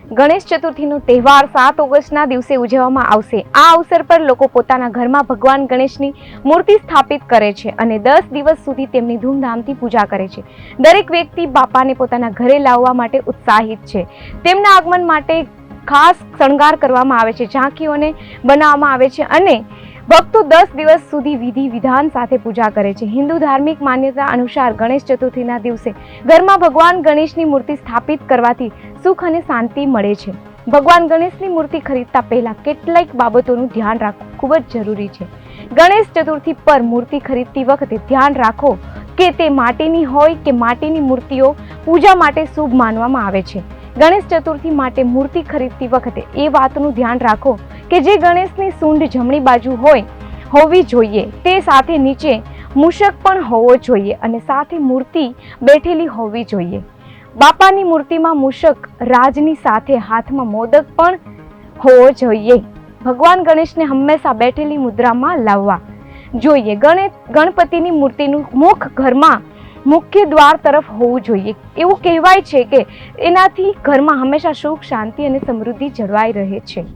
ગણેશ ચતુર્થીનો તહેવાર 7 ઓગસ્ટના દિવસે ઉજવવામાં આવશે। આ અવસર પર લોકો પોતાના ઘરમાં ભગવાન ગણેશની મૂર્તિ સ્થાપિત કરે છે અને 10 દિવસ સુધી તેમની ધૂમધામથી પૂજા કરે છે। દરેક વ્યક્તિ બાપાને પોતાના ઘરે લાવવા માટે ઉત્સાહિત છે। તેમના આગમન માટે ખાસ શણગાર કરવામાં આવે છે, ઝાંખીઓને બનાવવામાં આવે છે અને ભક્તો 10 દિવસ સુધી વિધિ વિધાન સાથે પૂજા કરે છે। હિન્દુ ધાર્મિક માન્યતા અનુસાર ગણેશ ચતુર્થીના દિવસે ઘરમાં ભગવાન ગણેશની મૂર્તિ સ્થાપિત કરવાથી સુખ અને શાંતિ મળે છે। ભગવાન ગણેશની મૂર્તિ ખરીદતા પહેલા કેટલીક બાબતોનું ધ્યાન રાખવું ખૂબ જ જરૂરી છે। ગણેશ ચતુર્થી પર મૂર્તિ ખરીદતી વખતે ધ્યાન રાખો કે તે માટીની હોય કે માટીની મૂર્તિઓ પૂજા માટે શુભ માનવામાં આવે છે। ગણેશ ચતુર્થી માટે મૂર્તિ ખરીદતી વખતે એ વાતનું ધ્યાન રાખો કે જે ગણેશની સૂંઢ જમણી બાજુ હોવી જોઈએ, તે સાથે નીચે મૂષક પણ હોવો જોઈએ અને સાથે મૂર્તિ બેઠેલી હોવી જોઈએ। બાપાની મૂર્તિમાં મૂષક રાજની સાથે હાથમાં મોદક પણ હોવો જોઈએ। ભગવાન ગણેશને હંમેશા બેઠેલી મુદ્રામાં લાવવા જોઈએ। ગણપતિની મૂર્તિનું મુખ ઘરમાં મુખ્ય દ્વાર તરફ હોવું જોઈએ। એવું કહેવાય છે કે એનાથી ઘરમાં હંમેશા સુખ, શાંતિ અને સમૃદ્ધિ જળવાઈ રહે છે।